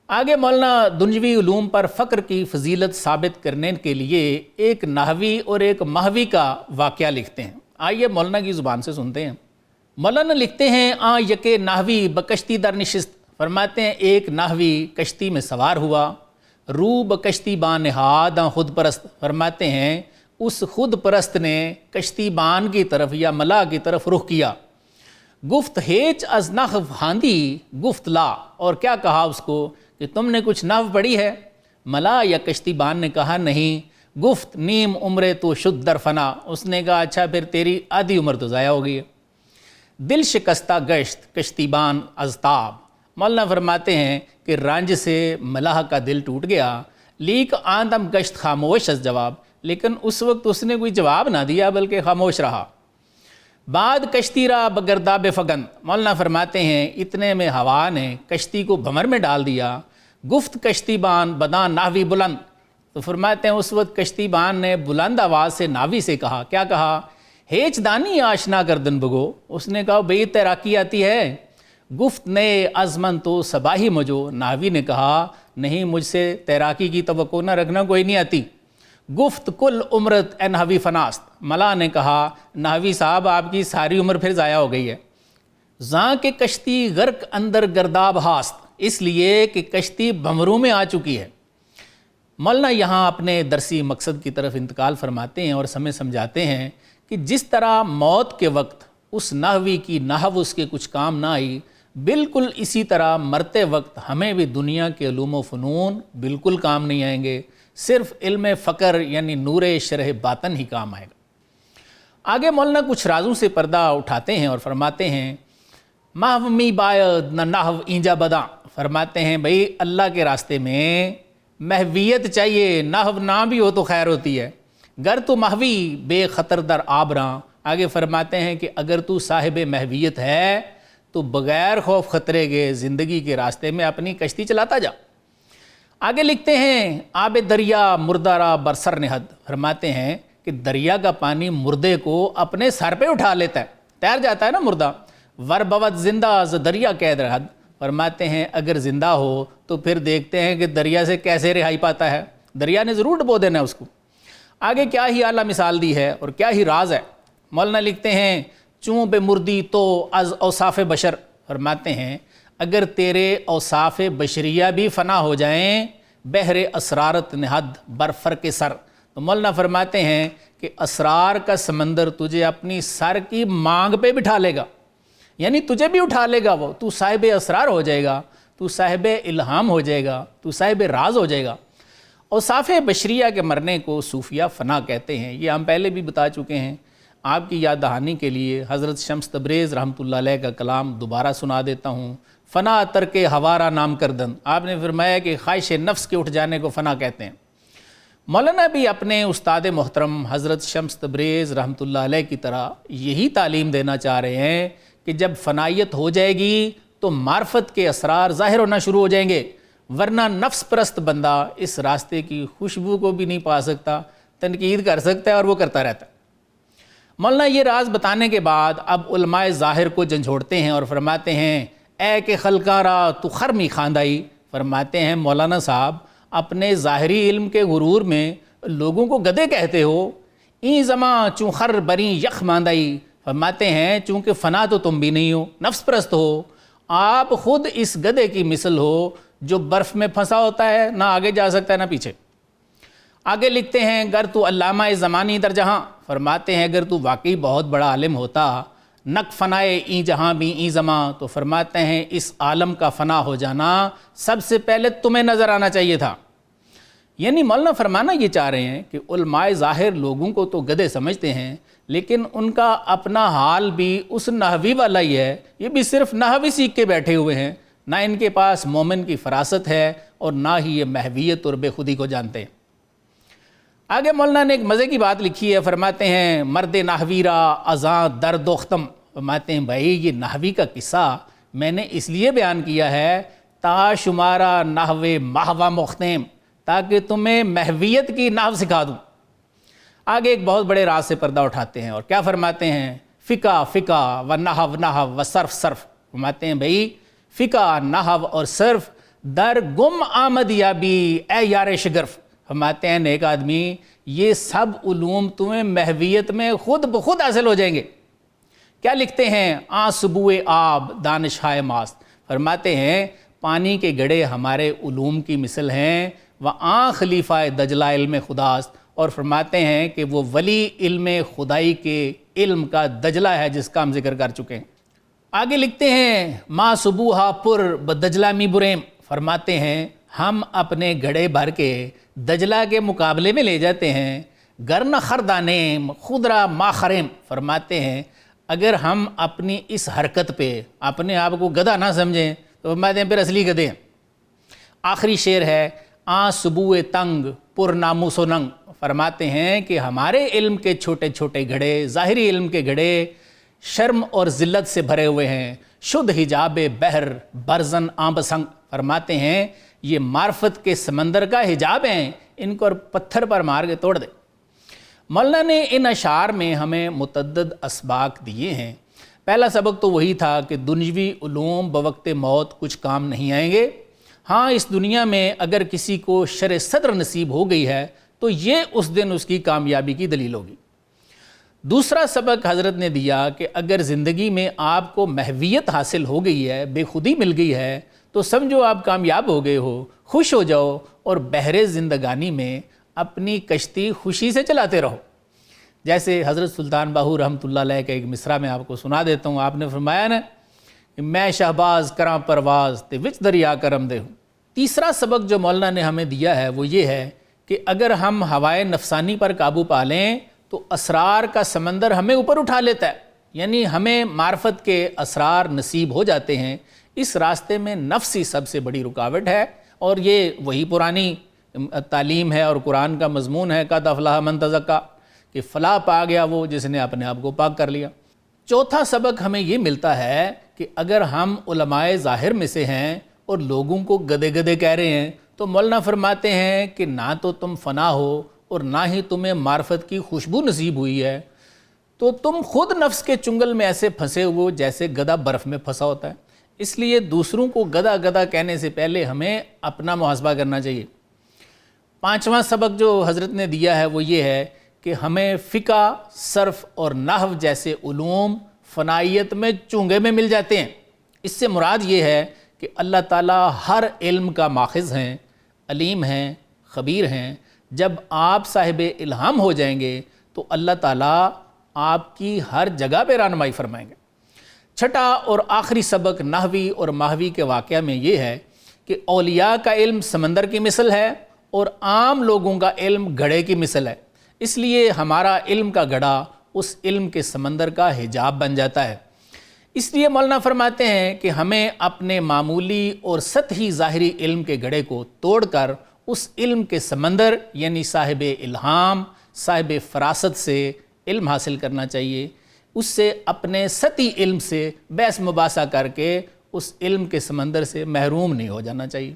آگے مولانا دنجوی علوم پر فقر کی فضیلت ثابت کرنے کے لیے ایک نحوی اور ایک محوی کا واقعہ لکھتے ہیں۔ آئیے مولانا کی زبان سے سنتے ہیں۔ مولانا لکھتے ہیں یکے نحوی بکشتی در نشست، فرماتے ہیں ایک نحوی کشتی میں سوار ہوا، رو بکشتی بان نہاد خود پرست، فرماتے ہیں اس خود پرست نے کشتی بان کی طرف یا ملا کی طرف رخ کیا۔ گفت ہیچ از نحو ہاندی، گفت لا، اور کیا کہا اس کو کہ تم نے کچھ نحو پڑھی ہے؟ ملا یا کشتی بان نے کہا نہیں۔ گفت نیم عمرے تو شد در فنا، اس نے کہا اچھا پھر تیری آدھی عمر تو ضائع ہو گئی ہے۔ دل شکستہ گشت کشتی بان از تاب، مولانا فرماتے ہیں کہ رنج سے ملاح کا دل ٹوٹ گیا، لیک آندم گشت خاموش از جواب، لیکن اس وقت اس نے کوئی جواب نہ دیا بلکہ خاموش رہا۔ بعد کشتی را بگرداب فگن، مولانا فرماتے ہیں اتنے میں ہوا نے کشتی کو بھنور میں ڈال دیا۔ گفت کشتی بان بدان ناوی بلند، تو فرماتے ہیں اس وقت کشتی بان نے بلند آواز سے ناوی سے کہا، کیا کہا؟ ہیچ دانی آشنا کردن بگو، اس نے کہا بھئی تیراکی آتی ہے؟ گفت نئے ازمن تو سباہی مجھو، ناوی نے کہا نہیں مجھ سے تیراکی کی توقع نہ رکھنا، کوئی نہیں آتی۔ گفت کل عمرت اے نحوی فناست، ملا نے کہا نحوی صاحب آپ کی ساری عمر پھر ضائع ہو گئی ہے۔ زاں کہ کشتی غرق اندر گرداب ہاست، اس لیے کہ کشتی بھنوروں میں آ چکی ہے۔ مولانا یہاں اپنے درسی مقصد کی طرف انتقال فرماتے ہیں اور ہمیں سمجھاتے ہیں کہ جس طرح موت کے وقت اس نحوی کی نحو اس کے کچھ کام نہ آئی، بالکل اسی طرح مرتے وقت ہمیں بھی دنیا کے علوم و فنون بالکل کام نہیں آئیں گے، صرف علم فقر یعنی نور شرح باطن ہی کام آئے گا۔ آگے مولانا کچھ رازوں سے پردہ اٹھاتے ہیں اور فرماتے ہیں محو می باید نہ نحو اینجا بدا، فرماتے ہیں بھئی اللہ کے راستے میں محویت چاہیے، نحو نہ بھی ہو تو خیر ہوتی ہے۔ گر تو محوی بے خطر در آبراں، آگے فرماتے ہیں کہ اگر تو صاحب محویت ہے تو بغیر خوف خطرے کے زندگی کے راستے میں اپنی کشتی چلاتا جا۔ آگے لکھتے ہیں آب دریا مردہ را برسر نہد، فرماتے ہیں کہ دریا کا پانی مردے کو اپنے سر پہ اٹھا لیتا ہے، تیر جاتا ہے نا مردہ۔ ور بود زندہ ز دریا قید رہد، فرماتے ہیں اگر زندہ ہو تو پھر دیکھتے ہیں کہ دریا سے کیسے رہائی پاتا ہے، دریا نے ضرور ڈبو دینا ہے اس کو۔ آگے کیا ہی اعلیٰ مثال دی ہے اور کیا ہی راز ہے۔ مولانا لکھتے ہیں چوں بے مردی تو از اوصاف بشر، فرماتے ہیں اگر تیرے اوصاف بشریہ بھی فنا ہو جائیں، بحر اسرارت نہد بر فرق سر، تو مولانا فرماتے ہیں کہ اسرار کا سمندر تجھے اپنی سر کی مانگ پہ بٹھا لے گا، یعنی تجھے بھی اٹھا لے گا وہ، تو صاحب اسرار ہو جائے گا، تو صاحب الہام ہو جائے گا، تو صاحب راز ہو جائے گا۔ اوصاف بشریہ کے مرنے کو صوفیہ فنا کہتے ہیں، یہ ہم پہلے بھی بتا چکے ہیں۔ آپ کی یاد دہانی کے لیے حضرت شمس تبریز رحمۃ اللہ علیہ کا کلام دوبارہ سنا دیتا ہوں۔ فنا ترک ہوارا نام کردن، آپ نے فرمایا کہ خواہش نفس کے اٹھ جانے کو فنا کہتے ہیں۔ مولانا بھی اپنے استاد محترم حضرت شمس تبریز رحمۃ اللہ علیہ کی طرح یہی تعلیم دینا چاہ رہے ہیں کہ جب فنائیت ہو جائے گی تو معرفت کے اسرار ظاہر ہونا شروع ہو جائیں گے، ورنہ نفس پرست بندہ اس راستے کی خوشبو کو بھی نہیں پا سکتا، تنقید کر سکتا ہے اور وہ کرتا رہتا ہے۔ مولانا یہ راز بتانے کے بعد اب علماء ظاہر کو جھنجھوڑتے ہیں اور فرماتے ہیں اے کہ خلقاں را تو خرمی خاندائی، فرماتے ہیں مولانا صاحب اپنے ظاہری علم کے غرور میں لوگوں کو گدھے کہتے ہو، این زماں چوں خر بری یخ ماندائی، فرماتے ہیں چونکہ فنا تو تم بھی نہیں ہو، نفس پرست ہو، آپ خود اس گدھے کی مثل ہو جو برف میں پھنسا ہوتا ہے، نہ آگے جا سکتا ہے نہ پیچھے۔ آگے لکھتے ہیں گر تو علامہ زمانی در جہاں، فرماتے ہیں اگر تو واقعی بہت بڑا عالم ہوتا، نک فنائے این جہاں بھی این زماں، تو فرماتے ہیں اس عالم کا فنا ہو جانا سب سے پہلے تمہیں نظر آنا چاہیے تھا۔ یعنی مولانا فرمانا یہ چاہ رہے ہیں کہ علماء ظاہر لوگوں کو تو گدھے سمجھتے ہیں، لیکن ان کا اپنا حال بھی اس نحوی والا ہی ہے، یہ بھی صرف نحوی سیکھ کے بیٹھے ہوئے ہیں، نہ ان کے پاس مومن کی فراست ہے اور نہ ہی یہ محویت اور بے خودی کو جانتے ہیں۔ آگے مولانا نے ایک مزے کی بات لکھی ہے، فرماتے ہیں مرد نحوی را ازاں در دوختم، فرماتے ہیں بھائی یہ نحوی کا قصہ میں نے اس لیے بیان کیا ہے تا شمارا نحو محو مختم، تاکہ تمہیں محویت کی نحو سکھا دوں۔ آگے ایک بہت بڑے راز سے پردہ اٹھاتے ہیں اور کیا فرماتے ہیں فقہ فقہ و نحو نحو و صرف صرف، فرماتے ہیں بھائی فقہ نحو اور صرف در گم آمد یابی اے یار شگرف، فرماتے ہیں نیک آدمی یہ سب علوم تمہیں محویت میں خود بخود حاصل ہو جائیں گے۔ کیا لکھتے ہیں؟ سبوئے آب دانشہائے ماست، فرماتے ہیں پانی کے گڑھے ہمارے علوم کی مثل ہیں، و خلیفہ دجلہ علم خداست، اور فرماتے ہیں کہ وہ ولی علم خدائی کے علم کا دجلہ ہے جس کا ہم ذکر کر چکے ہیں۔ آگے لکھتے ہیں ما صبوہا پر بدجلہ می بریم، فرماتے ہیں ہم اپنے گڑھے بھر کے دجلہ کے مقابلے میں لے جاتے ہیں، گرن خردانیم خدرا ما خریم، فرماتے ہیں اگر ہم اپنی اس حرکت پہ اپنے آپ کو گدھا نہ سمجھیں تو فرماتے ہیں پھر اصلی گدھے ہیں۔ آخری شعر ہے صبوئے تنگ پر ناموس و ننگ، فرماتے ہیں کہ ہمارے علم کے چھوٹے چھوٹے گھڑے، ظاہری علم کے گھڑے شرم اور ذلت سے بھرے ہوئے ہیں، شدھ حجاب بحر برزن آمب سنگ، فرماتے ہیں یہ معرفت کے سمندر کا حجاب ہیں، ان کو پتھر پر مار کے توڑ دے۔ مولانا نے ان اشعار میں ہمیں متعدد اسباق دیے ہیں۔ پہلا سبق تو وہی تھا کہ دنیوی علوم بوقت موت کچھ کام نہیں آئیں گے، ہاں اس دنیا میں اگر کسی کو شرح صدر نصیب ہو گئی ہے تو یہ اس دن اس کی کامیابی کی دلیل ہوگی۔ دوسرا سبق حضرت نے دیا کہ اگر زندگی میں آپ کو محویت حاصل ہو گئی ہے، بے خودی مل گئی ہے، تو سمجھو آپ کامیاب ہو گئے ہو، خوش ہو جاؤ اور بحر زندگانی میں اپنی کشتی خوشی سے چلاتے رہو۔ جیسے حضرت سلطان باہو رحمۃ اللہ علیہ کا ایک مصرع میں آپ کو سنا دیتا ہوں۔ آپ نے فرمایا نا کہ میں شہباز کراں پرواز تے وچ دریا کرم دے ہوں۔ تیسرا سبق جو مولانا نے ہمیں دیا ہے وہ یہ ہے کہ اگر ہم ہوائے نفسانی پر قابو پا لیں تو اسرار کا سمندر ہمیں اوپر اٹھا لیتا ہے، یعنی ہمیں معرفت کے اسرار نصیب ہو جاتے ہیں۔ اس راستے میں نفس ہی سب سے بڑی رکاوٹ ہے، اور یہ وہی پرانی تعلیم ہے اور قرآن کا مضمون ہے قد افلح من تزکا، کہ فلاح پا گیا وہ جس نے اپنے آپ کو پاک کر لیا۔ چوتھا سبق ہمیں یہ ملتا ہے کہ اگر ہم علماء ظاہر میں سے ہیں اور لوگوں کو گدے گدے کہہ رہے ہیں تو مولانا فرماتے ہیں کہ نہ تو تم فنا ہو اور نہ ہی تمہیں معرفت کی خوشبو نصیب ہوئی ہے، تو تم خود نفس کے چنگل میں ایسے پھنسے ہوئے جیسے گدھا برف میں پھنسا ہوتا ہے۔ اس لیے دوسروں کو گدھا گدھا کہنے سے پہلے ہمیں اپنا محاسبہ کرنا چاہیے۔ پانچواں سبق جو حضرت نے دیا ہے وہ یہ ہے کہ ہمیں فقہ، صرف اور نحو جیسے علوم فنائیت میں چونگے میں مل جاتے ہیں۔ اس سے مراد یہ ہے کہ اللہ تعالیٰ ہر علم کا ماخذ ہیں، علیم ہیں، خبیر ہیں۔ جب آپ صاحب الہام ہو جائیں گے تو اللہ تعالیٰ آپ کی ہر جگہ پہ رہنمائی فرمائیں گے۔ چھٹا اور آخری سبق نحوی اور ماہوی کے واقعہ میں یہ ہے کہ اولیاء کا علم سمندر کی مثل ہے اور عام لوگوں کا علم گھڑے کی مثل ہے، اس لیے ہمارا علم کا گھڑا اس علم کے سمندر کا حجاب بن جاتا ہے۔ اس لیے مولانا فرماتے ہیں کہ ہمیں اپنے معمولی اور سطحی ظاہری علم کے گھڑے کو توڑ کر اس علم کے سمندر یعنی صاحب الہام، صاحب فراست سے علم حاصل کرنا چاہیے۔ اس سے اپنے سطحی علم سے بحث مباحثہ کر کے اس علم کے سمندر سے محروم نہیں ہو جانا چاہیے۔